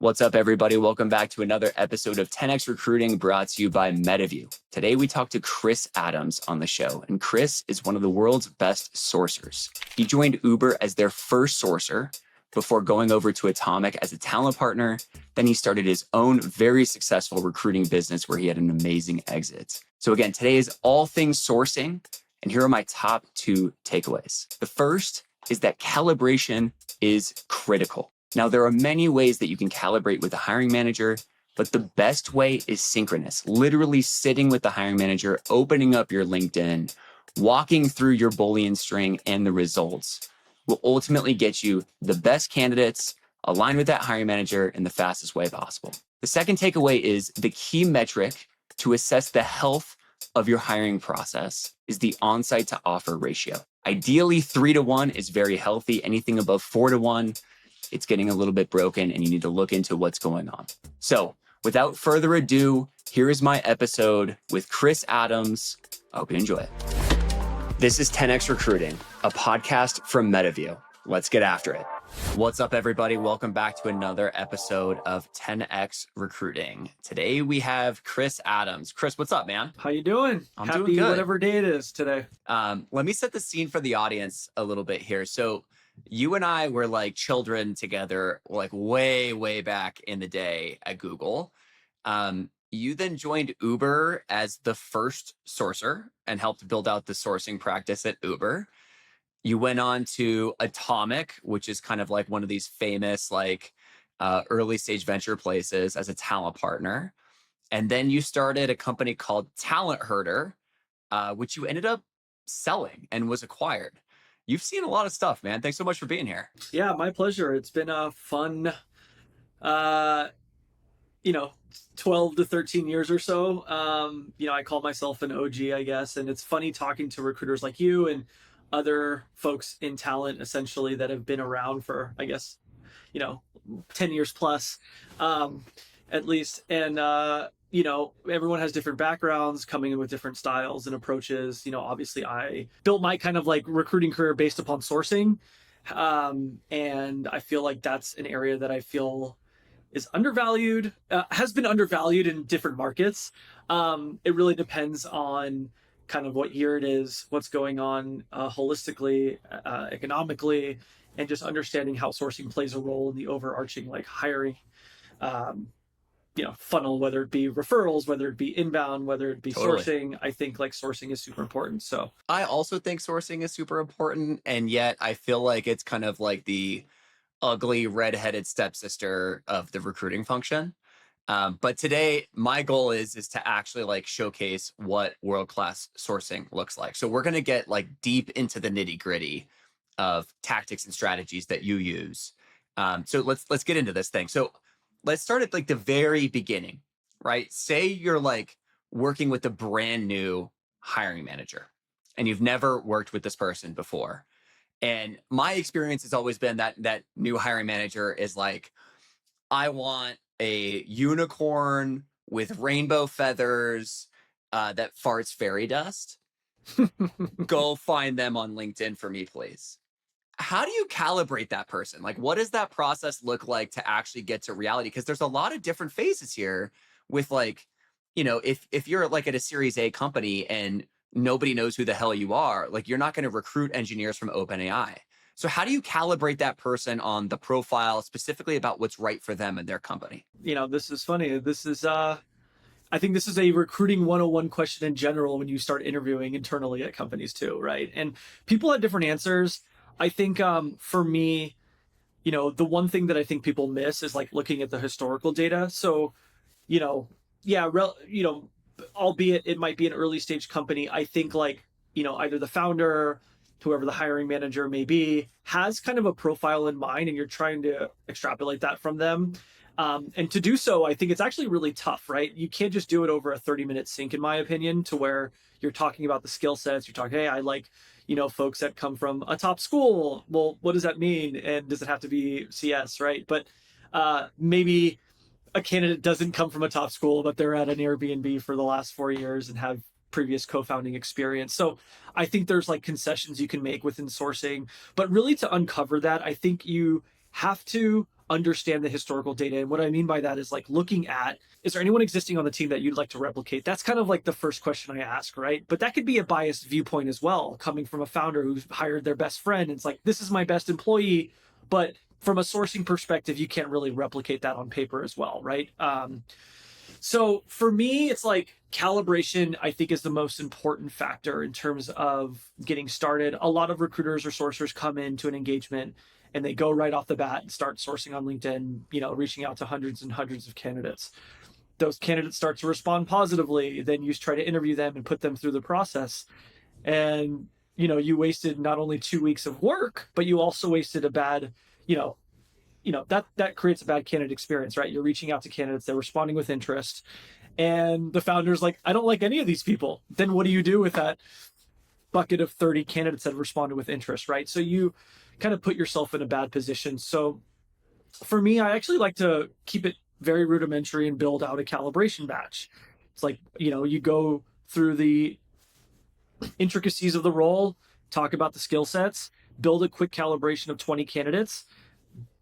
What's up, everybody? Welcome back to another episode of 10X Recruiting brought to you by MetaView. Today, we talk to Chris Adams on the show, and Chris is one of the world's best sourcers. He joined Uber as their first sourcer before going over to Atomic as a talent partner. Then he started his own very successful recruiting business where he had an amazing exit. So again, today is all things sourcing, and here are my top 2 takeaways. The first is that calibration is critical. Now, there are many ways that you can calibrate with a hiring manager, but the best way is synchronous, literally sitting with the hiring manager, opening up your LinkedIn, walking through your Boolean string, and the results will ultimately get you the best candidates aligned with that hiring manager in the fastest way possible. The second takeaway is the key metric to assess the health of your hiring process is the on-site to offer ratio. Ideally, 3-to-1 is very healthy. Anything above 4-to-1, it's getting a little bit broken and you need to look into what's going on. So without further ado, here is my episode with Chris Adams. I hope you enjoy it. This is 10X Recruiting, a podcast from MetaView. Let's get after it. What's up, everybody? Welcome back to another episode of 10X Recruiting. Today we have Chris Adams. Chris, what's up, man? How you doing? I'm Happy doing good. Whatever day it is today. Let me set the scene for the audience a little bit here. So you and I were like children together, like way back in the day at Google. You then joined Uber as the first sourcer and helped build out the sourcing practice at Uber. You went on to Atomic, which is kind of like one of these famous like early stage venture places as a talent partner. And then you started a company called TalentHerder, which you ended up selling and was acquired. You've seen a lot of stuff, man. Thanks so much for being here. Yeah, my pleasure. It's been a fun, 12 to 13 years or so. I call myself an OG, I guess. And it's funny talking to recruiters like you and other folks in talent, essentially, that have been around for, I guess, 10 years plus, at least. And, everyone has different backgrounds, coming in with different styles and approaches. Obviously I built my kind of like recruiting career based upon sourcing. And I feel like that's an area that I feel is undervalued, has been undervalued in different markets. It really depends on kind of what year it is, what's going on holistically, economically, and just understanding how sourcing plays a role in the overarching like hiring funnel, whether it be referrals, whether it be inbound, whether it be sourcing. I think like sourcing is super important. So I also think sourcing is super important. And yet I feel like it's kind of like the ugly redheaded stepsister of the recruiting function. But today my goal is to actually like showcase what world-class sourcing looks like. So we're going to get like deep into the nitty-gritty of tactics and strategies that you use. So let's get into this thing. So let's start at like the very beginning, right? Say you're like working with a brand new hiring manager and you've never worked with this person before. And my experience has always been that new hiring manager is like, I want a unicorn with rainbow feathers that farts fairy dust. Go find them on LinkedIn for me, please. How do you calibrate that person? Like, what does that process look like to actually get to reality? Because there's a lot of different phases here with like, if you're like at a Series A company and nobody knows who the hell you are, like you're not going to recruit engineers from OpenAI. So how do you calibrate that person on the profile specifically about what's right for them and their company? This is funny. This is, I think this is a recruiting 101 question in general when you start interviewing internally at companies too, right? And people have different answers. I think for me, the one thing that I think people miss is like looking at the historical data. So, albeit it might be an early stage company, I think like, either the founder, whoever the hiring manager may be, has kind of a profile in mind and you're trying to extrapolate that from them. And to do so, I think it's actually really tough, right? You can't just do it over a 30-minute sync, in my opinion, to where you're talking about the skill sets. You're talking, hey, I like, folks that come from a top school. Well, what does that mean? And does it have to be CS, right? But maybe a candidate doesn't come from a top school, but they're at an Airbnb for the last 4 years and have previous co-founding experience. So I think there's like concessions you can make within sourcing, but really to uncover that, I think you have to understand the historical data. And what I mean by that is like looking at, is there anyone existing on the team that you'd like to replicate? That's kind of like the first question I ask, right? But that could be a biased viewpoint as well, coming from a founder who's hired their best friend. It's like, this is my best employee. But from a sourcing perspective, you can't really replicate that on paper as well, right? So for me, it's like calibration, I think, is the most important factor in terms of getting started. A lot of recruiters or sourcers come into an engagement and they go right off the bat and start sourcing on LinkedIn, reaching out to hundreds and hundreds of candidates. Those candidates start to respond positively. Then you try to interview them and put them through the process. And, you wasted not only 2 weeks of work, but you also wasted a bad, that creates a bad candidate experience, right? You're reaching out to candidates, they're responding with interest, and the founder's like, I don't like any of these people. Then what do you do with that bucket of 30 candidates that have responded with interest, right? So you kind of put yourself in a bad position. So for me, I actually like to keep it very rudimentary and build out a calibration batch. It's like, you go through the intricacies of the role, talk about the skill sets, build a quick calibration of 20 candidates,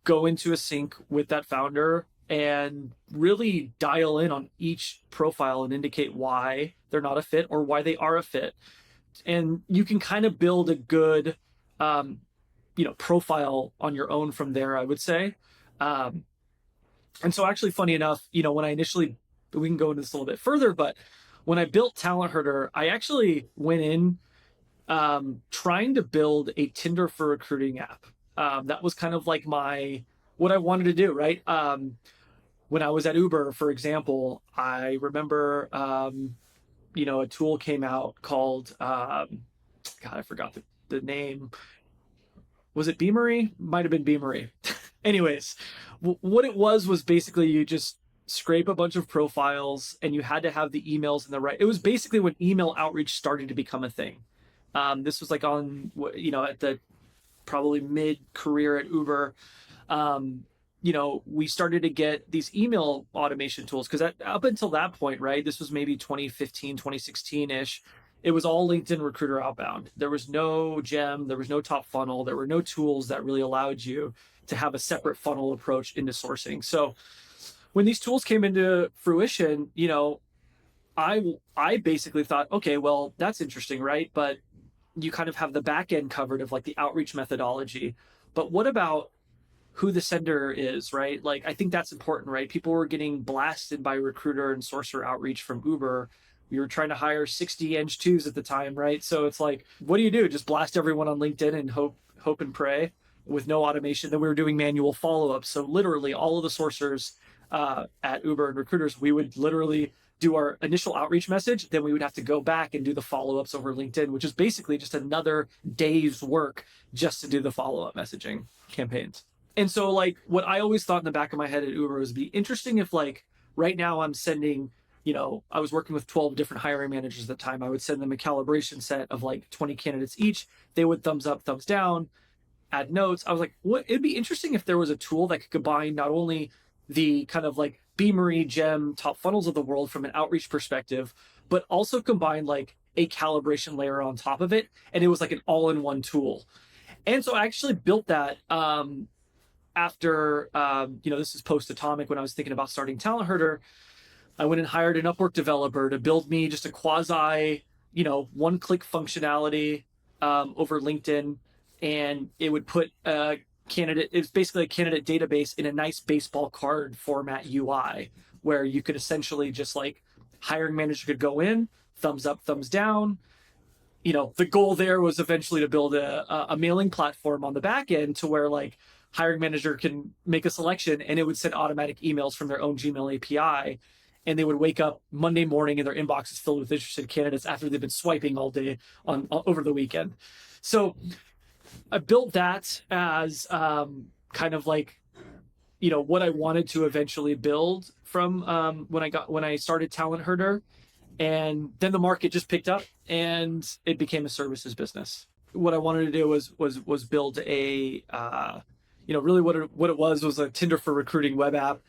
go into a sync with that founder and really dial in on each profile and indicate why they're not a fit or why they are a fit. And you can kind of build a good, profile on your own from there, I would say. And so actually, funny enough, when I initially, we can go into this a little bit further, but when I built TalentHerder, I actually went in trying to build a Tinder for recruiting app. That was kind of like what I wanted to do, right? When I was at Uber, for example, I remember, a tool came out called, God, I forgot the name. Was it Beamery? Might have been Beamery. Anyways, what it was basically you just scrape a bunch of profiles and you had to have the emails in the right. It was basically when email outreach started to become a thing. This was like on, at the probably mid-career at Uber. We started to get these email automation tools because up until that point, right, this was maybe 2015, 2016-ish. It was all LinkedIn Recruiter Outbound. There was no gem, there was no top funnel, there were no tools that really allowed you to have a separate funnel approach into sourcing. So when these tools came into fruition, I basically thought, okay, well, that's interesting, right? But you kind of have the back end covered of like the outreach methodology. But what about who the sender is, right? Like, I think that's important, right? People were getting blasted by recruiter and sourcer outreach from Uber. We were trying to hire 60 Eng 2s at the time, right? So it's like, what do? Just blast everyone on LinkedIn and hope and pray with no automation. Then we were doing manual follow-ups. So literally all of the sourcers at Uber and recruiters, we would literally do our initial outreach message, then we would have to go back and do the follow-ups over LinkedIn, which is basically just another day's work just to do the follow-up messaging campaigns. And so like what I always thought in the back of my head at Uber was be interesting if like right now I'm sending, I was working with 12 different hiring managers at the time. I would send them a calibration set of like 20 candidates each. They would thumbs up, thumbs down, add notes. I was like, it'd be interesting if there was a tool that could combine not only the kind of like Beamery, Gem, top funnels of the world from an outreach perspective, but also combine like a calibration layer on top of it. And it was like an all-in-one tool. And so I actually built that after, this is post-Atomic when I was thinking about starting TalentHerder. I went and hired an Upwork developer to build me just a quasi, one-click functionality over LinkedIn. And it would put it's basically a candidate database in a nice baseball card format UI where you could essentially just like hiring manager could go in, thumbs up, thumbs down. The goal there was eventually to build a mailing platform on the back end to where like hiring manager can make a selection and it would send automatic emails from their own Gmail API. And they would wake up Monday morning and their inbox is filled with interested candidates after they've been swiping all day over the weekend. So I built that as kind of like, what I wanted to eventually build from when I started TalentHerder. And then the market just picked up and it became a services business. What I wanted to do was build a, really what it was a Tinder for recruiting web app.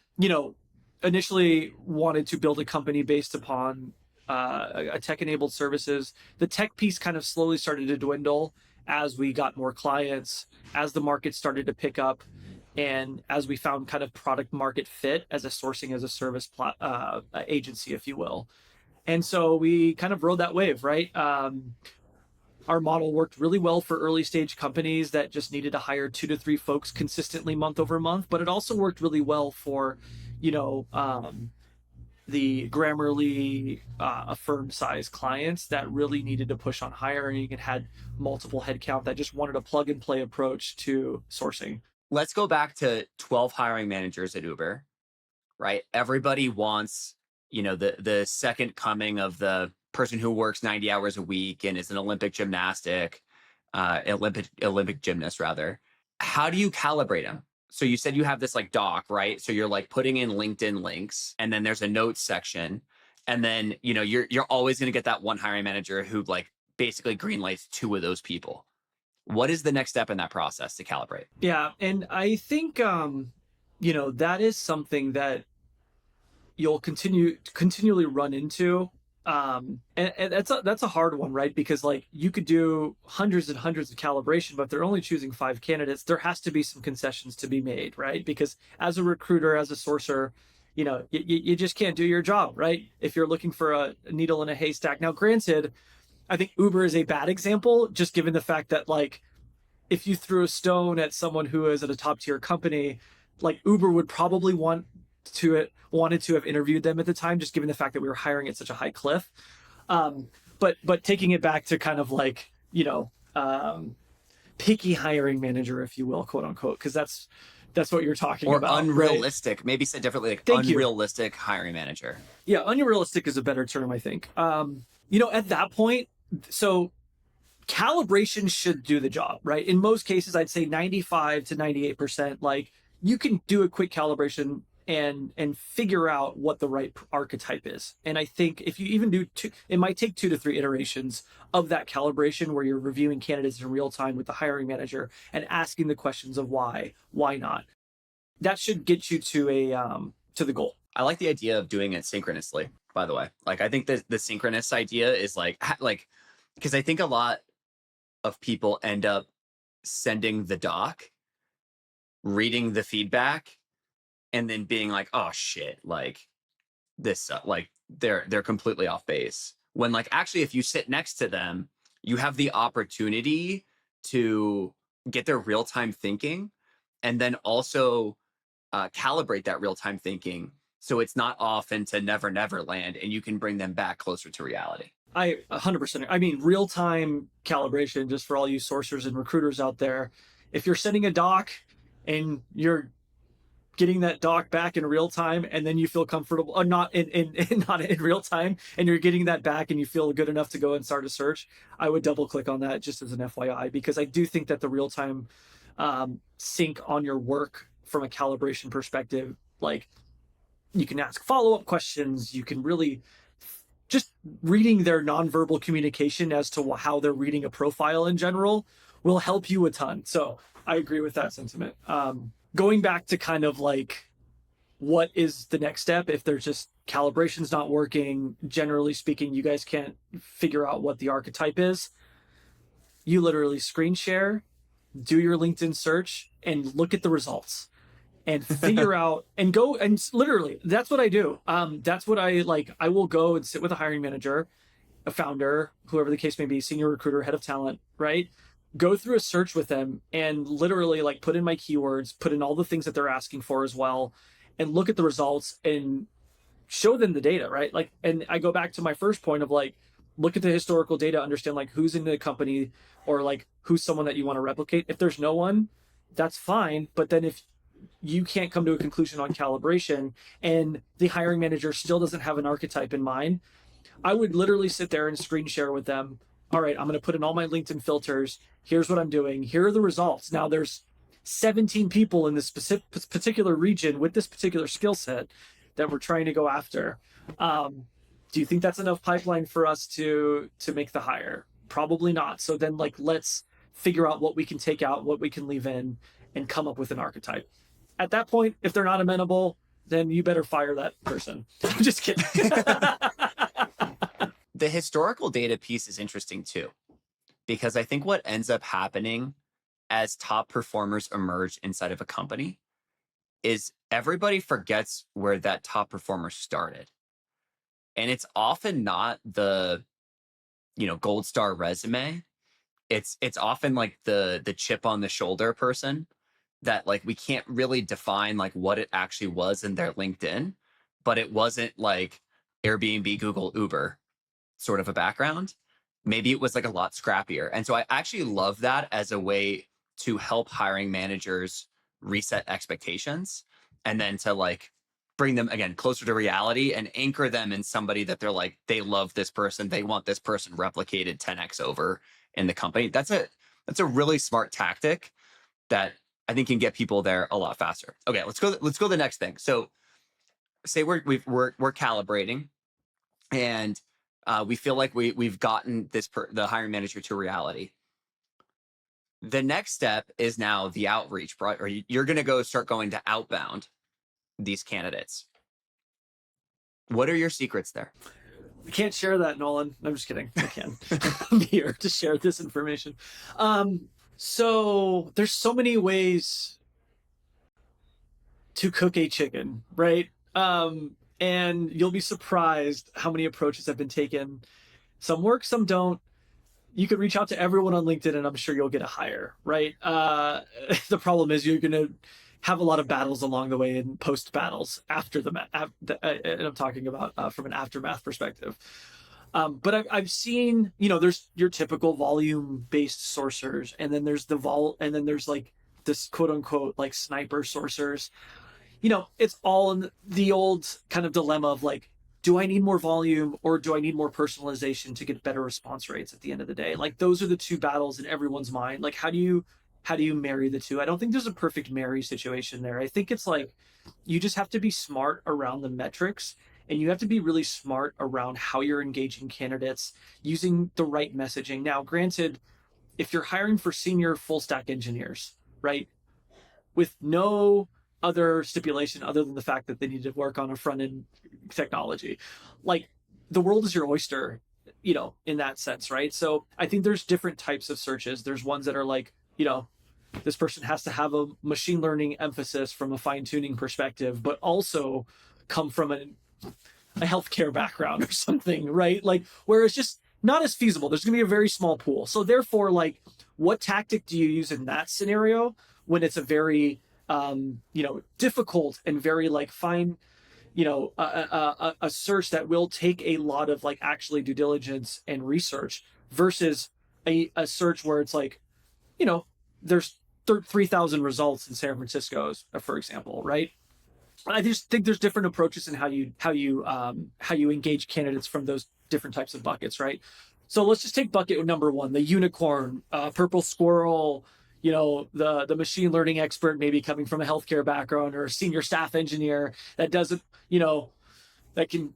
Initially wanted to build a company based upon a tech-enabled services. The tech piece kind of slowly started to dwindle as we got more clients, as the market started to pick up. And as we found kind of product market fit as a sourcing as a service agency, if you will. And so we kind of rode that wave, right? Our model worked really well for early stage companies that just needed to hire 2 to 3 folks consistently month over month, but it also worked really well for, you know, the Grammarly Affirm size clients that really needed to push on hiring and had multiple headcount that just wanted a plug and play approach to sourcing. Let's go back to 12 hiring managers at Uber, right? Everybody wants, the second coming of the person who works 90 hours a week and is an Olympic gymnast rather. How do you calibrate them? So you said you have this like doc, right? So you're like putting in LinkedIn links, and then there's a notes section, and then you're always going to get that one hiring manager who like basically greenlights 2 of those people. What is the next step in that process to calibrate? Yeah, and I think that is something that you'll continually run into. And that's a hard one, right? Because like you could do hundreds and hundreds of calibration, but if they're only choosing 5 candidates, there has to be some concessions to be made, right? Because as a recruiter, as a sourcer, you just can't do your job, right? If you're looking for a needle in a haystack. Now, granted, I think Uber is a bad example, just given the fact that like if you threw a stone at someone who is at a top tier company, like Uber would probably wanted to have interviewed them at the time, just given the fact that we were hiring at such a high cliff. But taking it back to kind of like picky hiring manager, if you will, quote unquote, because that's what you're talking or about. Unrealistic, right? Maybe said differently, like Thank unrealistic you. Hiring manager. Yeah, unrealistic is a better term, I think. At that point, so calibration should do the job, right? In most cases, I'd say 95 to 98%, like you can do a quick calibration and figure out what the right archetype is. And I think if you even do it might take 2 to 3 iterations of that calibration where you're reviewing candidates in real time with the hiring manager and asking the questions of why not. That should get you to the goal. I like the idea of doing it synchronously, by the way. Like, I think the synchronous idea is like, because I think a lot of people end up sending the doc, reading the feedback, and then being like, oh shit, like this, like they're completely off base. When like, actually, if you sit next to them, you have the opportunity to get their real-time thinking and then also calibrate that real-time thinking so it's not off into never land, and you can bring them back closer to reality. I 100%. I mean, real-time calibration, just for all you sourcers and recruiters out there, if you're sending a doc and you're getting that doc back in real time and then you feel comfortable, or not in real time, and you're getting that back and you feel good enough to go and start a search, I would double click on that just as an FYI, because I do think that the real time sync on your work from a calibration perspective, like you can ask follow-up questions, you can really just reading their nonverbal communication as to how they're reading a profile in general will help you a ton. So I agree with that sentiment. Going back to kind of like, what is the next step if there's just calibration's not working, generally speaking, you guys can't figure out what the archetype is, you literally screen share, do your LinkedIn search, and look at the results and figure out and go and literally, that's what I do. That's what I like. I will go and sit with a hiring manager, a founder, whoever the case may be, senior recruiter, head of talent, right? Go through a search with them and literally like put in my keywords, put in all the things that they're asking for as well, and look at the results and show them the data, right? Like, and I go back to my first point of like, look at the historical data, understand like who's in the company or like who's someone that you want to replicate. If there's no one, that's fine. But then if you can't come to a conclusion on calibration and the hiring manager still doesn't have an archetype in mind, I would literally sit there and screen share with them. All right, I'm going to put in all my LinkedIn filters. Here's what I'm doing. Here are the results. Now there's 17 people in this particular region with this particular skill set that we're trying to go after. Do you think that's enough pipeline for us to make the hire? Probably not. So then like, let's figure out what we can take out, what we can leave in, and come up with an archetype. At that point, if they're not amenable, then you better fire that person. I'm just kidding. The historical data piece is interesting too, because I think what ends up happening as top performers emerge inside of a company, is everybody forgets where that top performer started. And it's often not the, gold star resume. It's often like the chip on the shoulder person that like we can't really define like what it actually was in their LinkedIn, but it wasn't like Airbnb, Google, Uber sort of a background. Maybe it was like a lot scrappier. And so I actually love that as a way to help hiring managers reset expectations and then to like bring them again closer to reality and anchor them in somebody that they're like, they love this person. They want this person replicated 10x over in the company. That's a really smart tactic that I think can get people there a lot faster. Okay, let's go to the next thing. So say we're calibrating and we feel like we've gotten the hiring manager to reality. The next step is now the outreach, or you're going to start going to outbound these candidates. What are your secrets there? I can't share that, Nolan. I'm just kidding. I can. I'm here to share this information. So there's so many ways to cook a chicken, right? And you'll be surprised how many approaches have been taken. Some work, some don't. You could reach out to everyone on LinkedIn and I'm sure you'll get a hire, right? The problem is you're going to have a lot of battles along the way and post battles after and I'm talking about from an aftermath perspective. But I've seen, there's your typical volume based sourcers, and then there's and then there's like this quote unquote like sniper sourcers. It's all in the old kind of dilemma of like, do I need more volume or do I need more personalization to get better response rates at the end of the day? Like those are the two battles in everyone's mind. Like how do you marry the two? I don't think there's a perfect marry situation there. I think it's like you just have to be smart around the metrics, and you have to be really smart around how you're engaging candidates using the right messaging. Now, granted, if you're hiring for senior full stack engineers, right, with no other stipulation other than the fact that they need to work on a front end technology, like the world is your oyster, in that sense, right? So I think there's different types of searches. There's ones that are like, this person has to have a machine learning emphasis from a fine tuning perspective, but also come from a healthcare background or something, right? Like where it's just not as feasible. There's going to be a very small pool. So therefore, like, what tactic do you use in that scenario when it's a very difficult and very like fine, a search that will take a lot of like actually due diligence and research versus a search where it's like, there's 3,000 results in San Francisco, for example, right? I just think there's different approaches in how you engage candidates from those different types of buckets, right? So let's just take bucket number one, the unicorn, purple squirrel, the machine learning expert, maybe coming from a healthcare background, or a senior staff engineer that doesn't, that can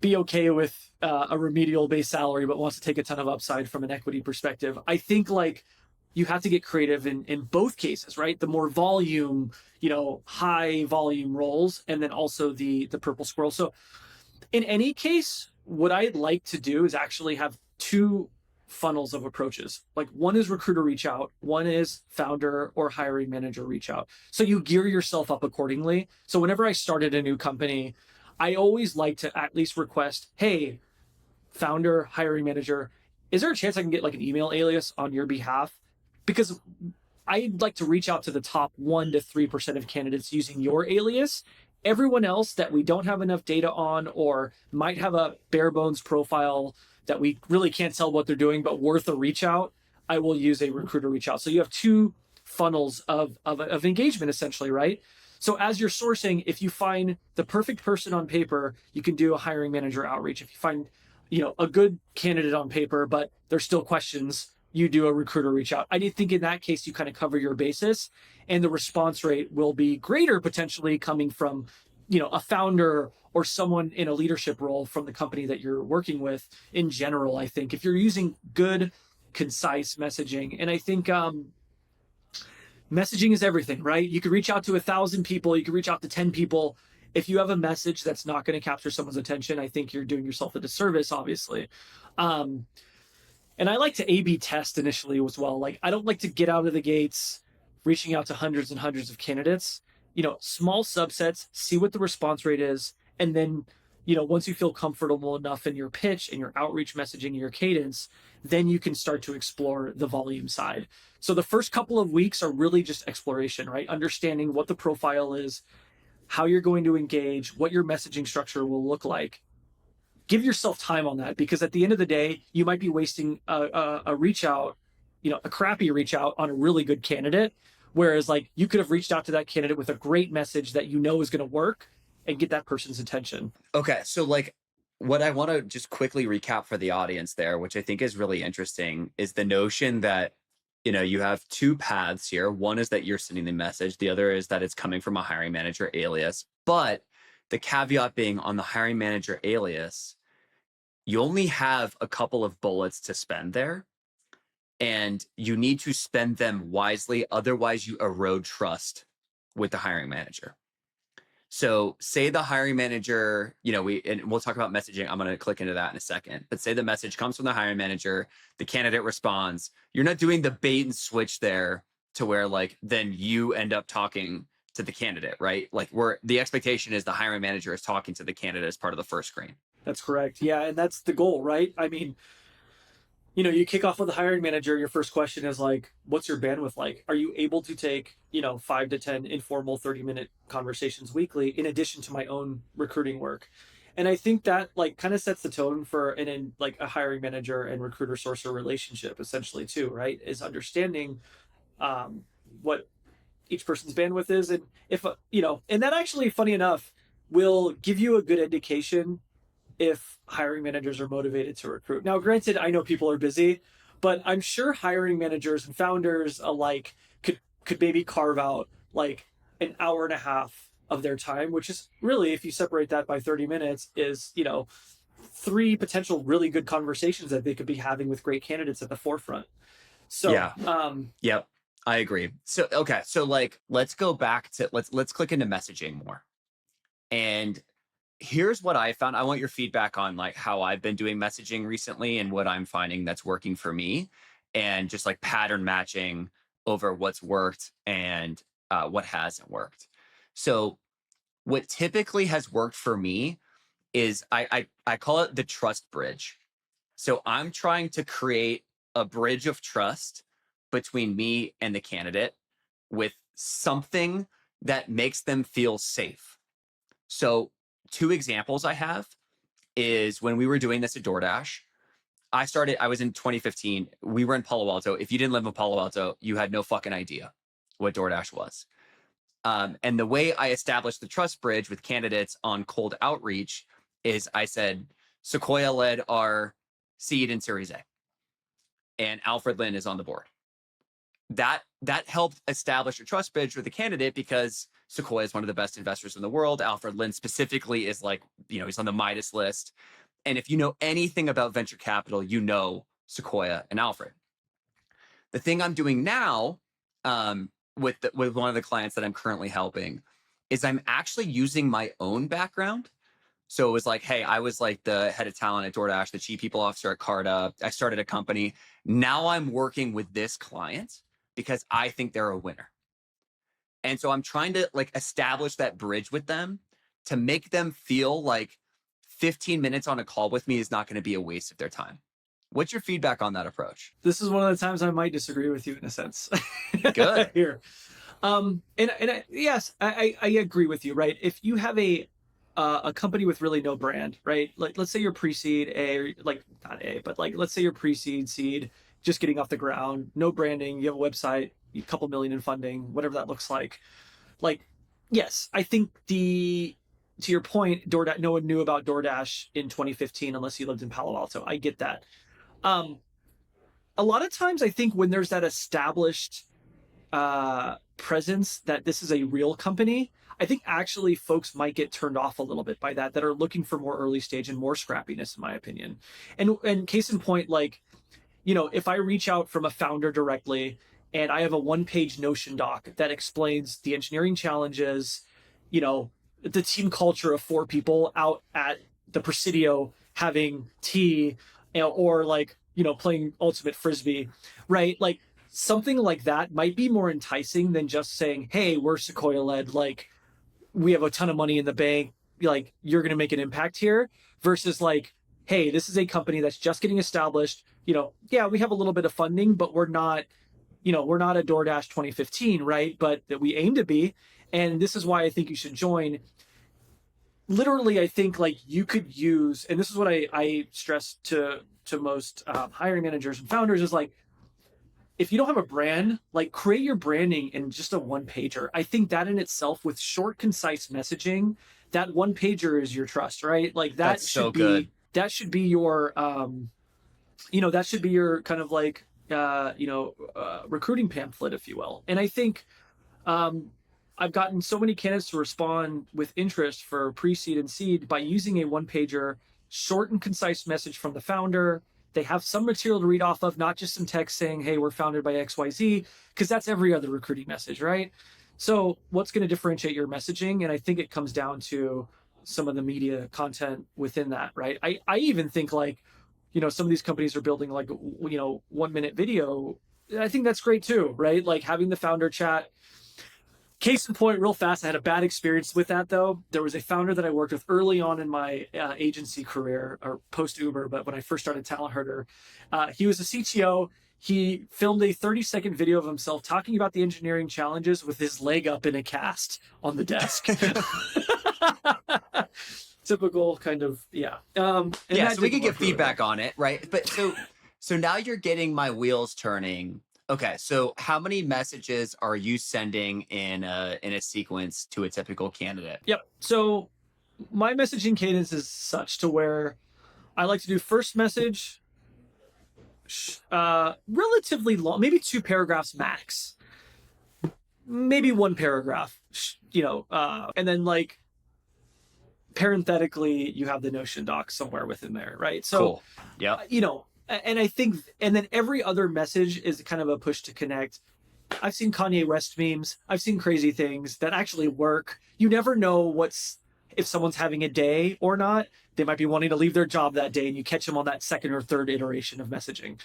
be okay with a remedial base salary, but wants to take a ton of upside from an equity perspective. I think like you have to get creative in both cases, right? The more volume, high volume roles, and then also the purple squirrel. So in any case, what I'd like to do is actually have two funnels of approaches. Like one is recruiter reach out, one is founder or hiring manager reach out. So you gear yourself up accordingly. So whenever I started a new company, I always like to at least request, hey, founder, hiring manager, is there a chance I can get like an email alias on your behalf? Because I'd like to reach out to the top 1 to 3% of candidates using your alias. Everyone else that we don't have enough data on or might have a bare bones profile that we really can't tell what they're doing, but worth a reach out, I will use a recruiter reach out. So you have two funnels of engagement essentially, right? So as you're sourcing, if you find the perfect person on paper, you can do a hiring manager outreach. If you find, a good candidate on paper, but there's still questions, you do a recruiter reach out. I think in that case, you kind of cover your basis, and the response rate will be greater potentially coming from, a founder or someone in a leadership role from the company that you're working with in general. I think if you're using good, concise messaging, and I think messaging is everything, right? You could reach out to 1,000 people, you could reach out to 10 people. If you have a message that's not going to capture someone's attention, I think you're doing yourself a disservice, obviously. And I like to A/B test initially as well. Like I don't like to get out of the gates reaching out to hundreds and hundreds of candidates small subsets, see what the response rate is, and then, once you feel comfortable enough in your pitch and your outreach messaging and your cadence, then you can start to explore the volume side. So the first couple of weeks are really just exploration, right? Understanding what the profile is, how you're going to engage, what your messaging structure will look like. Give yourself time on that, because at the end of the day, you might be wasting a reach out, a crappy reach out on a really good candidate. Whereas like you could have reached out to that candidate with a great message that is going to work and get that person's attention. Okay, so like what I want to just quickly recap for the audience there, which I think is really interesting, is the notion that you have two paths here. One is that you're sending the message. The other is that it's coming from a hiring manager alias. But the caveat being on the hiring manager alias, you only have a couple of bullets to spend there, and you need to spend them wisely. Otherwise, you erode trust with the hiring manager. So say the hiring manager, and we'll talk about messaging. I'm going to click into that in a second. But say the message comes from the hiring manager, the candidate responds. You're not doing the bait and switch there to where like then you end up talking to the candidate, right? Like the expectation is the hiring manager is talking to the candidate as part of the first screen. That's correct. Yeah, and that's the goal, right? I mean, you kick off with the hiring manager. Your first question is like, what's your bandwidth like? Are you able to take, 5 to 10 informal 30-minute conversations weekly in addition to my own recruiting work? And I think that like kind of sets the tone for like a hiring manager and recruiter sourcer relationship essentially too, right? Is understanding what each person's bandwidth is. And if, and that actually, funny enough, will give you a good indication if hiring managers are motivated to recruit. Now, granted, I know people are busy, but I'm sure hiring managers and founders alike could maybe carve out like an hour and a half of their time, which is really, if you separate that by 30 minutes, is, 3 potential really good conversations that they could be having with great candidates at the forefront. So, yeah. Yep. I agree. So, okay. So like, let's go back to, let's click into messaging more. And here's what I found. I want your feedback on like how I've been doing messaging recently and what I'm finding that's working for me, and just like pattern matching over what's worked and what hasn't worked. So what typically has worked for me is I call it the trust bridge. So I'm trying to create a bridge of trust between me and the candidate with something that makes them feel safe. So 2 examples I have is when we were doing this at DoorDash. I was in 2015. We were in Palo Alto. If you didn't live in Palo Alto, you had no fucking idea what DoorDash was. And the way I established the trust bridge with candidates on cold outreach is I said, Sequoia led our seed and Series A, and Alfred Lin is on the board. That helped establish a trust bridge with the candidate because Sequoia is one of the best investors in the world. Alfred Lin specifically is like, he's on the Midas list. And if you know anything about venture capital, you know Sequoia and Alfred. The thing I'm doing now with one of the clients that I'm currently helping is I'm actually using my own background. So it was like, hey, I was like the head of talent at DoorDash, the chief people officer at Carta. I started a company. Now I'm working with this client because I think they're a winner. And so I'm trying to like establish that bridge with them to make them feel like 15 minutes on a call with me is not going to be a waste of their time. What's your feedback on that approach? This is one of the times I might disagree with you in a sense. Good. Here. Yes, I agree with you, right? If you have a company with really no brand, right? Like let's say you're pre-seed let's say you're pre-seed, seed, just getting off the ground, no branding, you have a website, a couple million in funding, whatever that looks like. Like, yes, I think to your point, DoorDash, no one knew about DoorDash in 2015 unless you lived in Palo Alto. I get that. A lot of times I think when there's that established presence that this is a real company, I think actually folks might get turned off a little bit by that are looking for more early stage and more scrappiness, in my opinion. And case in point, like, if I reach out from a founder directly and I have a 1-page Notion doc that explains the engineering challenges, the team culture of 4 people out at the Presidio having tea, or like, playing ultimate frisbee, right? Like something like that might be more enticing than just saying, hey, we're Sequoia led, like we have a ton of money in the bank, like you're going to make an impact here, versus like, hey, this is a company that's just getting established, yeah, we have a little bit of funding, but we're not, we're not a DoorDash 2015, right? But that we aim to be. And this is why I think you should join. Literally, I think like you could use, and this is what I stress to most hiring managers and founders, is like, if you don't have a brand, like create your branding in just a one pager. I think that in itself, with short, concise messaging, that one pager is your trust, right? Like That's so good. That should be your, that should be your kind of like, recruiting pamphlet, if you will. And I think I've gotten so many candidates to respond with interest for pre-seed and seed by using a one pager, short and concise message from the founder. They have some material to read off of, not just some text saying, hey, we're founded by XYZ, because that's every other recruiting message, right? So what's going to differentiate your messaging? And I think it comes down to some of the media content within that, right? I even think like, some of these companies are building like, 1 minute video. I think that's great too, right? Like having the founder chat. Case in point, real fast, I had a bad experience with that though. There was a founder that I worked with early on in my agency career, or post Uber, but when I first started TalentHerder, he was a CTO. He filmed a 30-second video of himself talking about the engineering challenges with his leg up in a cast on the desk. Typical kind of, yeah. So we could get feedback on it, right? But so now you're getting my wheels turning. Okay, so how many messages are you sending in a sequence to a typical candidate? Yep. So my messaging cadence is such to where I like to do first message, relatively long, maybe 2 paragraphs max, maybe 1 paragraph, and then like parenthetically you have the Notion doc somewhere within there, right? So, cool. Yeah. And I think, and then every other message is kind of a push to connect. I've seen Kanye West memes. I've seen crazy things that actually work. You never know if someone's having a day or not. They might be wanting to leave their job that day, and you catch them on that second or third iteration of messaging.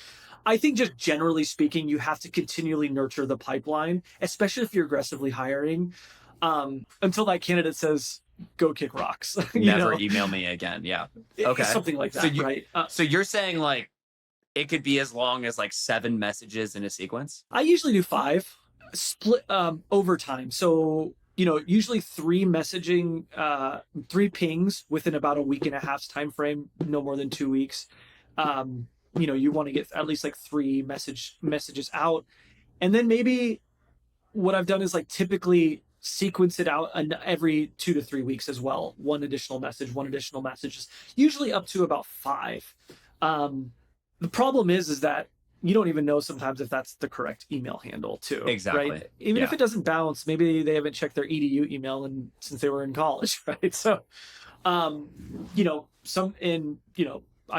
I think just generally speaking, you have to continually nurture the pipeline, especially if you're aggressively hiring, until that candidate says, go kick rocks. Never email me again. Yeah. Okay. Something like that, right? So you're saying like, it could be as long as like 7 messages in a sequence? I usually do 5, split over time. So, usually 3 messaging, 3 pings within about a week and a half's time frame, no more than 2 weeks. You want to get at least like 3 messages out. And then maybe what I've done is like typically sequence it out every 2 to 3 weeks as well. One additional message, usually up to about 5. The problem is that you don't even know sometimes if that's the correct email handle too. Exactly. Right? Even if it doesn't bounce, maybe they haven't checked their EDU email since they were in college, right? So, I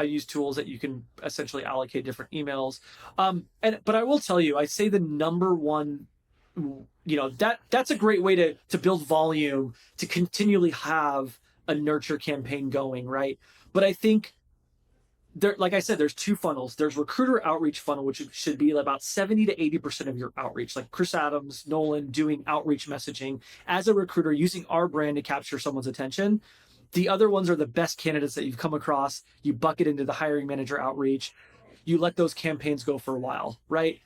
use tools that you can essentially allocate different emails. But I will tell you, I say the number one, that's a great way to build volume, to continually have a nurture campaign going, right? But I think like I said, there's 2 funnels. There's recruiter outreach funnel, which should be about 70 to 80% of your outreach. Like Chris Adams, Nolan doing outreach messaging as a recruiter, using our brand to capture someone's attention. The other ones are the best candidates that you've come across. You bucket into the hiring manager outreach. You let those campaigns go for a while, right?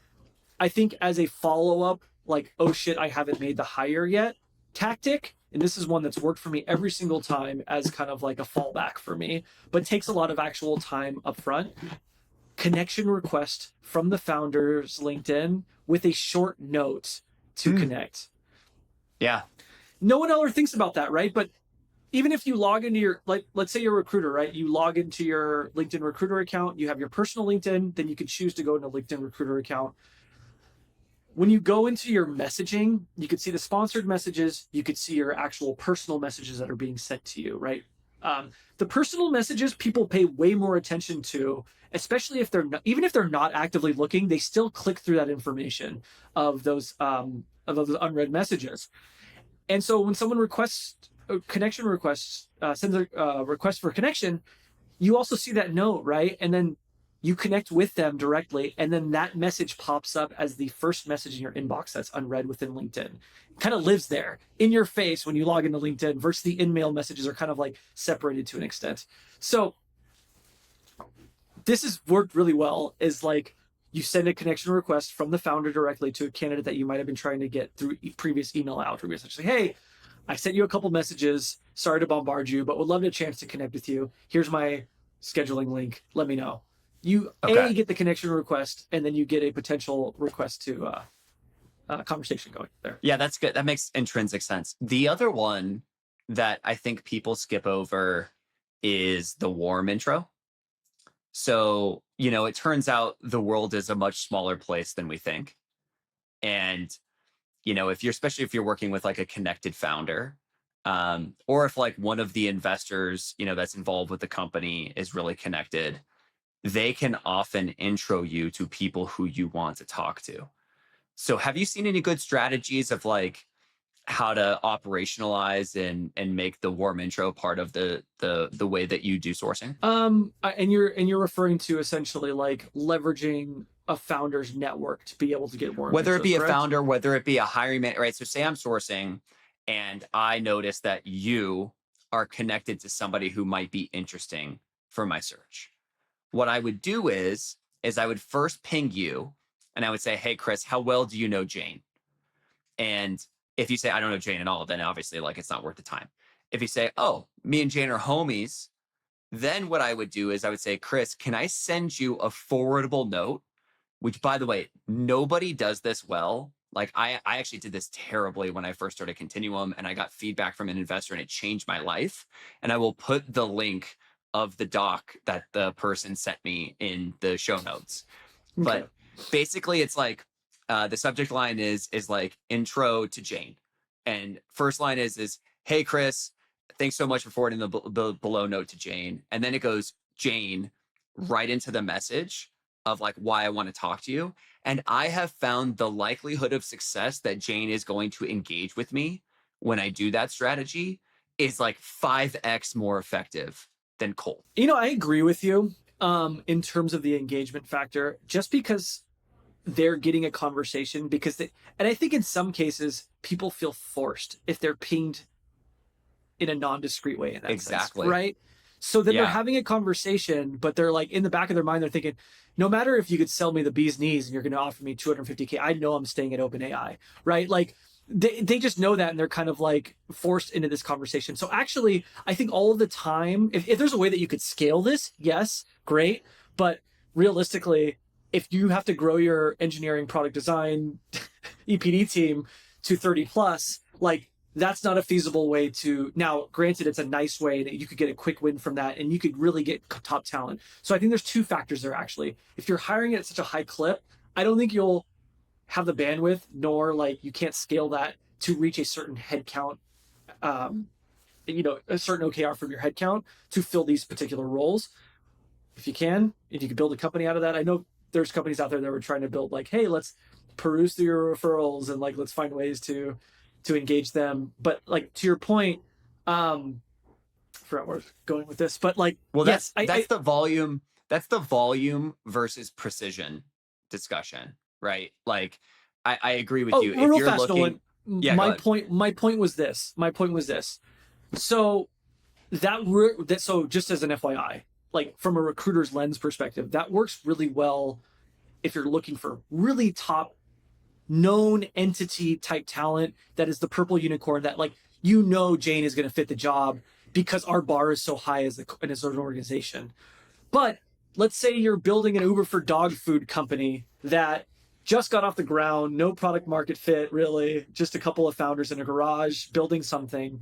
I think as a follow-up, like, oh shit, I haven't made the hire yet tactic, and this is one that's worked for me every single time as kind of like a fallback for me, but takes a lot of actual time up front. Connection request from the founder's LinkedIn with a short note to connect. Yeah. No one ever thinks about that, right? But even if you log into your, like, let's say you're a recruiter, right? You log into your LinkedIn recruiter account, you have your personal LinkedIn, then you can choose to go into LinkedIn recruiter account. When you go into your messaging, you could see the sponsored messages. You could see your actual personal messages that are being sent to you, right? The personal messages people pay way more attention to, especially if even if they're not actively looking, they still click through that information of those unread messages. And so when someone requests a connection requests, sends a request for a connection, you also see that note, right? And then you connect with them directly, and then that message pops up as the first message in your inbox that's unread within LinkedIn. It kind of lives there in your face when you log into LinkedIn versus the in-mail messages are kind of like separated to an extent. So this has worked really well, is like you send a connection request from the founder directly to a candidate that you might have been trying to get through previous email outreach. Essentially, hey, I sent you a couple messages. Sorry to bombard you, but would love a chance to connect with you. Here's my scheduling link. Let me know. You A, get the connection request, and then you get a potential request to conversation going there. Yeah, that's good. That makes intrinsic sense. The other one that I think people skip over is the warm intro. So, it turns out the world is a much smaller place than we think. And, especially if you're working with like a connected founder, or if like one of the investors, that's involved with the company is really connected, they can often intro you to people who you want to talk to. So have you seen any good strategies of like how to operationalize and make the warm intro part of the way that you do sourcing? And you're referring to essentially like leveraging a founder's network to be able to get warm Whether it be correct? A founder, whether it be a hiring manager, right? So say I'm sourcing and I notice that you are connected to somebody who might be interesting for my search. What I would do is I would first ping you and I would say, hey, Chris, how well do you know Jane? And if you say, I don't know Jane at all, then obviously like it's not worth the time. If you say, oh, me and Jane are homies, then what I would do is I would say, Chris, can I send you a forwardable note? Which, by the way, nobody does this well. Like I actually did this terribly when I first started Continuum, and I got feedback from an investor and it changed my life. And I will put the link of the doc that the person sent me in the show notes. Okay. But basically it's like the subject line is like intro to Jane. And first line is, hey, Chris, thanks so much for forwarding the below note to Jane. And then it goes Jane right into the message of like why I want to talk to you. And I have found the likelihood of success that Jane is going to engage with me when I do that strategy is like 5x more effective than cold. I agree with you in terms of the engagement factor, just because they're getting a conversation and I think in some cases people feel forced if they're pinged in a non-discreet way in that sense, right? So then they're having a conversation, but they're like in the back of their mind, they're thinking, no matter if you could sell me the bee's knees and you're going to offer me $250K, I know I'm staying at OpenAI, right? Like they just know that, and they're kind of like forced into this conversation. So actually, I think all of the time, if there's a way that you could scale this, yes, great. But realistically, if you have to grow your engineering product design EPD team to 30 plus, like that's not a feasible way to. Now, granted, it's a nice way that you could get a quick win from that and you could really get top talent. So I think there's two factors there, actually. If you're hiring at such a high clip, I don't think you'll have the bandwidth, nor like you can't scale that to reach a certain headcount, a certain OKR from your headcount to fill these particular roles. If you can, and you can build a company out of that. I know there's companies out there that were trying to build like, hey, let's peruse through your referrals and like let's find ways to engage them. But like to your point, I forgot where I was going with this, but like, well, that's the volume. That's the volume versus precision discussion, right? Like, I agree with you. If you're fast, looking, Nolan, my point was this. So so just as an FYI, like from a recruiter's lens perspective, that works really well if you're looking for really top known entity type talent that is the purple unicorn that like Jane is going to fit the job because our bar is so high as an organization. But let's say you're building an Uber for dog food company that just got off the ground, no product market fit really, just a couple of founders in a garage building something.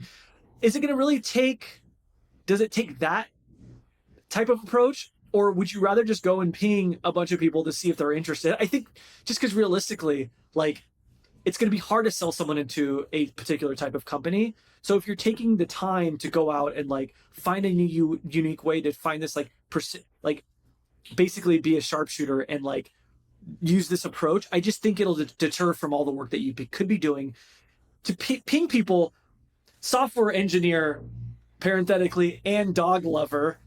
Does it take that type of approach? Or would you rather just go and ping a bunch of people to see if they're interested? I think just because realistically, like it's going to be hard to sell someone into a particular type of company. So if you're taking the time to go out and like find a new unique way to find this like basically be a sharpshooter and like use this approach, I just think it'll deter from all the work that you could be doing to ping people, software engineer, parenthetically, and dog lover,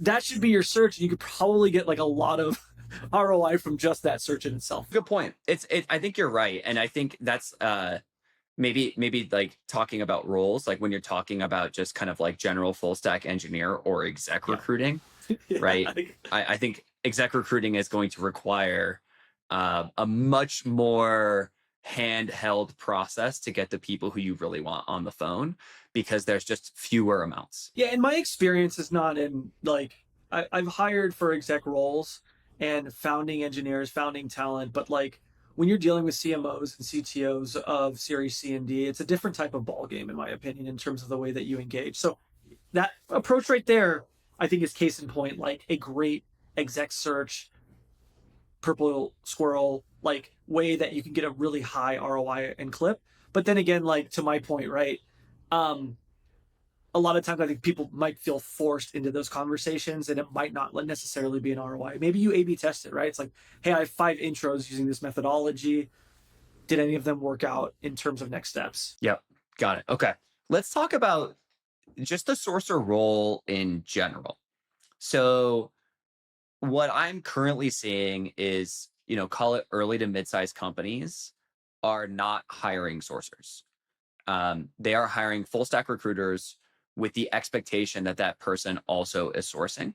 that should be your search. You could probably get like a lot of ROI from just that search in itself. Good point. I think you're right. And I think that's maybe like talking about roles, like when you're talking about just kind of like general full stack engineer or exec Yeah. recruiting, Yeah. right? I think exec recruiting is going to require a much more handheld process to get the people who you really want on the phone, because there's just fewer amounts. Yeah, and my experience is not in like I've hired for exec roles and founding engineers, founding talent, but like when you're dealing with CMOs and CTOs of Series C and D, it's a different type of ball game, in my opinion, in terms of the way that you engage. So that approach right there, I think, is case in point, like a great exec search, purple squirrel like way that you can get a really high ROI and clip. But then again, like to my point, right? Um, a lot of times I think people might feel forced into those conversations and it might not necessarily be an ROI. Maybe you A/B test it, right? It's like, hey, I have 5 intros using this methodology. Did any of them work out in terms of next steps? Yep. Got it. Okay. Let's talk about just the sourcer role in general. So what I'm currently seeing is, call it early to mid-sized companies are not hiring sourcers. They are hiring full stack recruiters with the expectation that that person also is sourcing.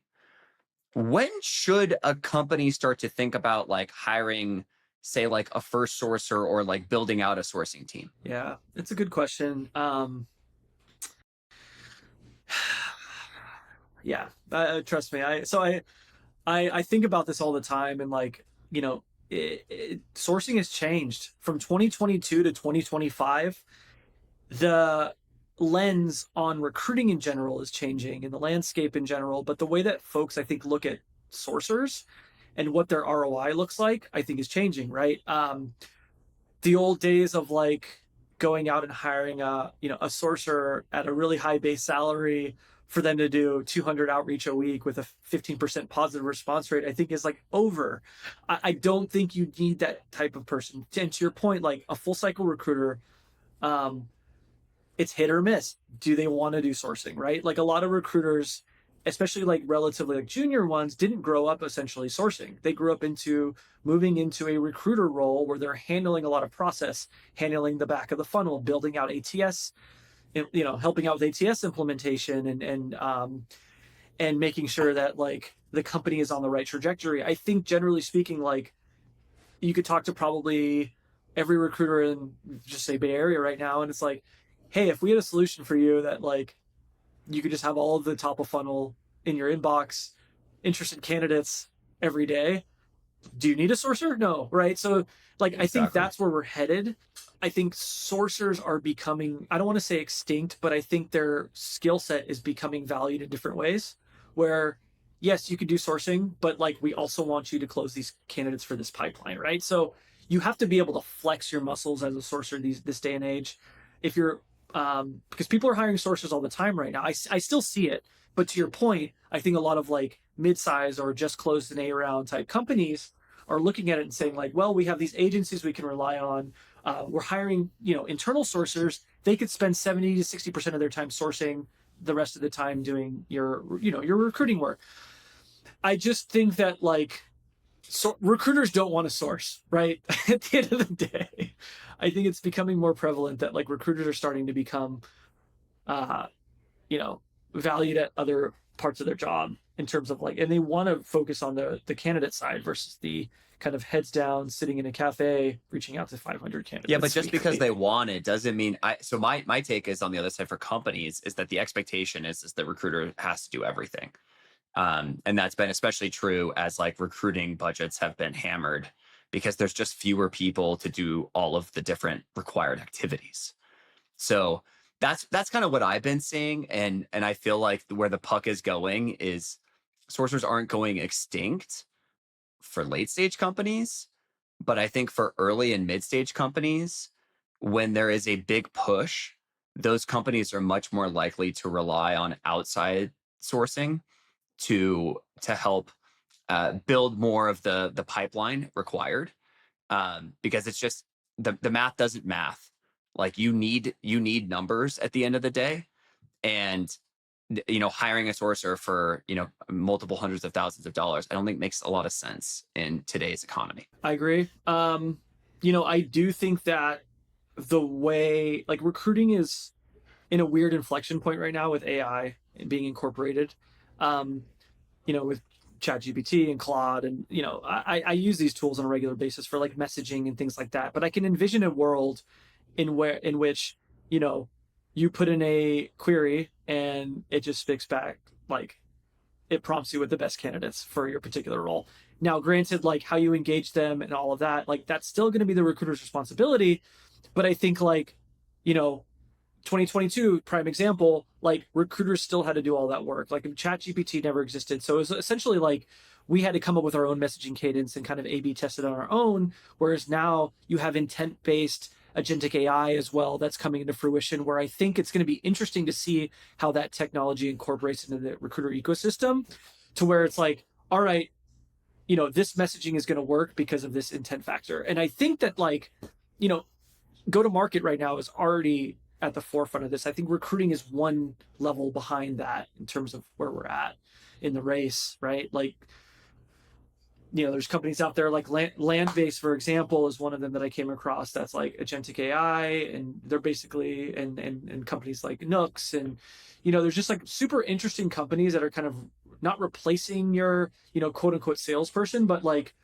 When should a company start to think about like hiring, say, like a first sourcer or like building out a sourcing team? Yeah, it's a good question. Yeah, trust me. I think about this all the time, and like sourcing has changed from 2022 to 2025. The lens on recruiting in general is changing, and the landscape in general. But the way that folks, I think, look at sourcers and what their ROI looks like, I think, is changing. Right. The old days of like going out and hiring a sourcer at a really high base salary for them to do 200 outreach a week with a 15% positive response rate, I think is like over. I don't think you need that type of person. And to your point, like a full cycle recruiter, um, it's hit or miss. Do they want to do sourcing, right? Like a lot of recruiters, especially like relatively like junior ones, didn't grow up essentially sourcing. They grew up into moving into a recruiter role where they're handling a lot of process, handling the back of the funnel, building out ATS, helping out with ATS implementation and making sure that like the company is on the right trajectory. I think generally speaking, like you could talk to probably every recruiter in just say Bay Area right now, and it's like, hey, if we had a solution for you that like you could just have all of the top of funnel in your inbox, interested candidates every day. Do you need a sourcer? No, right? So like I think that's where we're headed. I think sourcers are becoming, I don't want to say extinct, but I think their skill set is becoming valued in different ways where yes, you could do sourcing, but like we also want you to close these candidates for this pipeline, right? So you have to be able to flex your muscles as a sourcer this day and age. If you're because people are hiring sources all the time right now. I still see it, but to your point, I think a lot of like mid-size or just closed an A round type companies are looking at it and saying like, well, we have these agencies we can rely on. We're hiring, internal sourcers. They could spend 70 to 60% of their time sourcing, the rest of the time doing your recruiting work. I just think that like recruiters don't want to source, right? At the end of the day, I think it's becoming more prevalent that like recruiters are starting to become, uh, valued at other parts of their job in terms of like, and they want to focus on the candidate side versus the kind of heads down, sitting in a cafe, reaching out to 500 candidates. Yeah, but just because they want it doesn't mean so my take is on the other side for companies is that the expectation is the recruiter has to do everything. And that's been especially true as like recruiting budgets have been hammered because there's just fewer people to do all of the different required activities. So that's kind of what I've been seeing. And I feel like where the puck is going is sourcers aren't going extinct for late stage companies. But I think for early and mid stage companies, when there is a big push, those companies are much more likely to rely on outside sourcing to help build more of the pipeline required, because it's just the math doesn't math. Like you need numbers at the end of the day, and hiring a sourcer for, multiple hundreds of thousands of dollars, I don't think makes a lot of sense in today's economy. I agree. I do think that the way like recruiting is in a weird inflection point right now with AI being incorporated, with ChatGPT and Claude, and I use these tools on a regular basis for like messaging and things like that. But I can envision a world in which you put in a query and it just spits back like it prompts you with the best candidates for your particular role. Now, granted, like how you engage them and all of that, like that's still going to be the recruiter's responsibility. But I think 2022, prime example, like recruiters still had to do all that work. Like ChatGPT never existed. So it was essentially like we had to come up with our own messaging cadence and kind of A/B test it on our own. Whereas now you have intent-based agentic AI as well that's coming into fruition, where I think it's going to be interesting to see how that technology incorporates into the recruiter ecosystem to where it's like, all right, this messaging is going to work because of this intent factor. And I think that go to market right now is already at the forefront of this. I think recruiting is one level behind that in terms of where we're at in the race, right? Like, there's companies out there like Landbase, for example, is one of them that I came across that's like agentic AI, and they're basically, and companies like Nooks, and, there's just like super interesting companies that are kind of not replacing your, quote unquote salesperson, but like,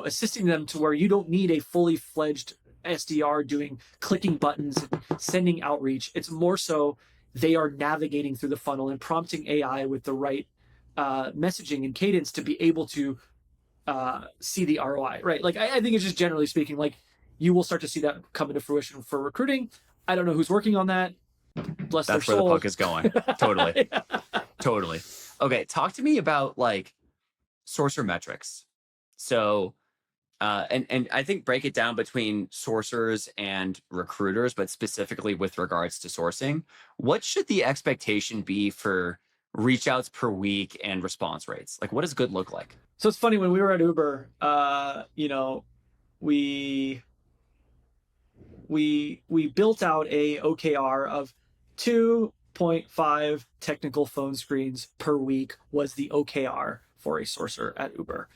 assisting them to where you don't need a fully fledged SDR doing clicking buttons and sending outreach. It's more so they are navigating through the funnel and prompting AI with the right messaging and cadence to be able to see the ROI, right? Like I think it's just generally speaking, like you will start to see that come into fruition for recruiting. I don't know who's working on that. Bless their soul. That's where the puck is going. Totally. Yeah. Totally. Okay. Talk to me about like sourcer metrics. So, and I think break it down between sourcers and recruiters, but specifically with regards to sourcing, what should the expectation be for reach outs per week and response rates? Like, what does good look like? So it's funny, when we were at Uber, we built out a OKR of 2.5 technical phone screens per week was the OKR for a sourcer at Uber.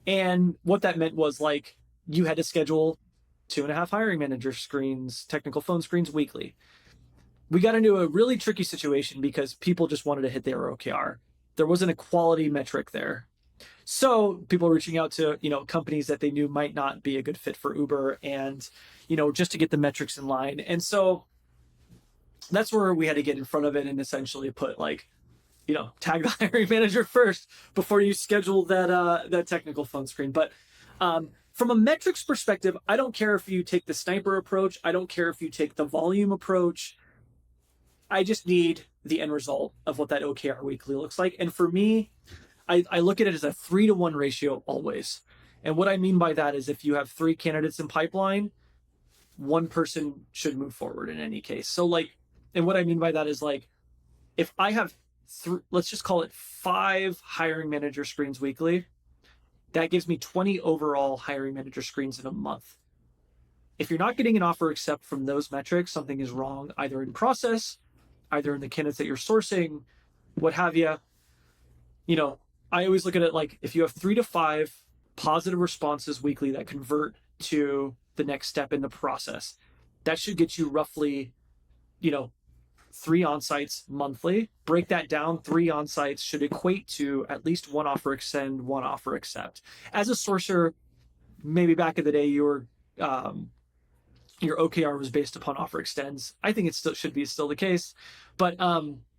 And what that meant was like you had to schedule 2.5 hiring manager screens, technical phone screens weekly. We got into a really tricky situation because people just wanted to hit their OKR. There wasn't a quality metric there. So people were reaching out to, companies that they knew might not be a good fit for Uber, and, just to get the metrics in line. And so that's where we had to get in front of it and essentially put like, tag the hiring manager first before you schedule that technical phone screen. But from a metrics perspective, I don't care if you take the sniper approach. I don't care if you take the volume approach. I just need the end result of what that OKR weekly looks like. And for me, I look at it as a 3-to-1 ratio always. And what I mean by that is if you have 3 candidates in pipeline, one person should move forward in any case. So like, and what I mean by that is like, if I have let's just call it 5 hiring manager screens weekly, that gives me 20 overall hiring manager screens in a month. If you're not getting an offer accept from those metrics, something is wrong, either in process, either in the candidates that you're sourcing, what have you. I always look at it like if you have 3 to 5 positive responses weekly that convert to the next step in the process, that should get you roughly, 3 on-sites monthly. Break that down, 3 on-sites should equate to at least 1 offer extend, 1 offer accept. As a sourcer, maybe back in the day, your OKR was based upon offer extends. I think it still should be still the case, but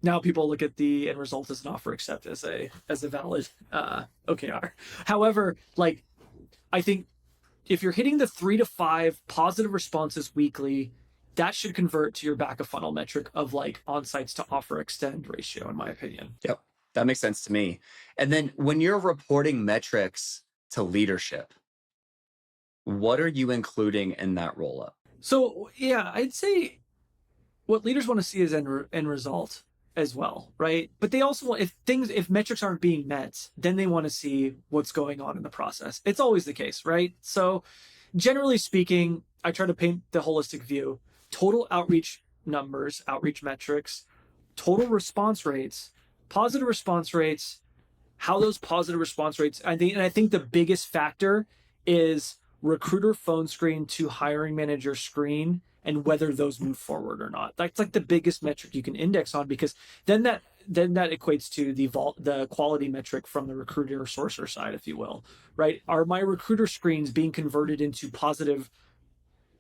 now people look at the end result as an offer accept as a valid OKR. However, like I think if you're hitting the 3 to 5 positive responses weekly, that should convert to your back of funnel metric of like on-sites to offer extend ratio, in my opinion. Yep. That makes sense to me. And then when you're reporting metrics to leadership, what are you including in that roll-up? So yeah, I'd say what leaders want to see is end result as well, right? But they also want, if metrics aren't being met, then they want to see what's going on in the process. It's always the case, right? So generally speaking, I try to paint the holistic view. Total outreach numbers, outreach metrics, total response rates, positive response rates, how those positive response rates, I think the biggest factor is recruiter phone screen to hiring manager screen and whether those move forward or not. That's like the biggest metric you can index on, because then that equates to the quality metric from the recruiter or sourcer side, if you will, right? Are my recruiter screens being converted into positive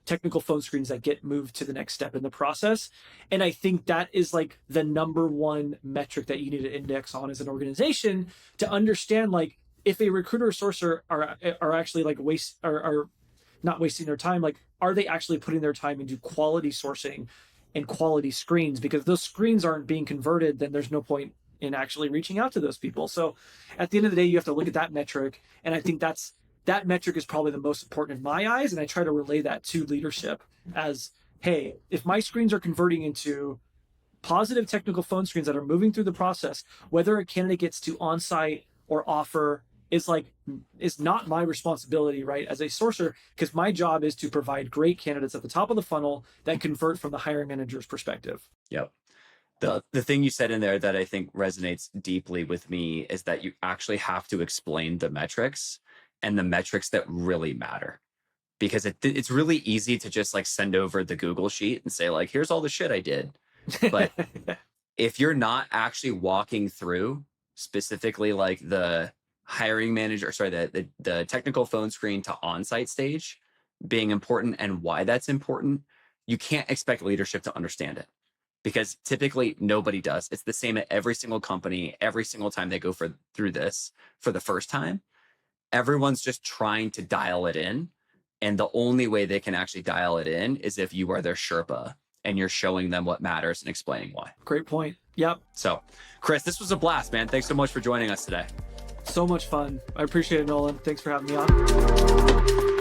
technical phone screens that get moved to the next step in the process? And I think that is like the number one metric that you need to index on as an organization to understand, like, if a recruiter or sourcer are actually like are not wasting their time, like, are they actually putting their time into quality sourcing and quality screens? Because if those screens aren't being converted, then there's no point in actually reaching out to those people. So at the end of the day, you have to look at that metric. And I think that metric is probably the most important in my eyes. And I try to relay that to leadership as, hey, if my screens are converting into positive technical phone screens that are moving through the process, whether a candidate gets to on-site or offer is not my responsibility, right, as a sourcer, because my job is to provide great candidates at the top of the funnel that convert from the hiring manager's perspective. Yep. The thing you said in there that I think resonates deeply with me is that you actually have to explain the metrics and the metrics that really matter, because it's really easy to just like send over the Google sheet and say like, here's all the shit I did. But if you're not actually walking through specifically like the hiring manager, sorry, the technical phone screen to on-site stage being important and why that's important, you can't expect leadership to understand it, because typically nobody does. It's the same at every single company. Every single time they go through this for the first time, everyone's just trying to dial it in. And the only way they can actually dial it in is if you are their Sherpa and you're showing them what matters and explaining why. Great point. Yep. So, Chris, this was a blast, man. Thanks so much for joining us today. So much fun. I appreciate it, Nolan. Thanks for having me on.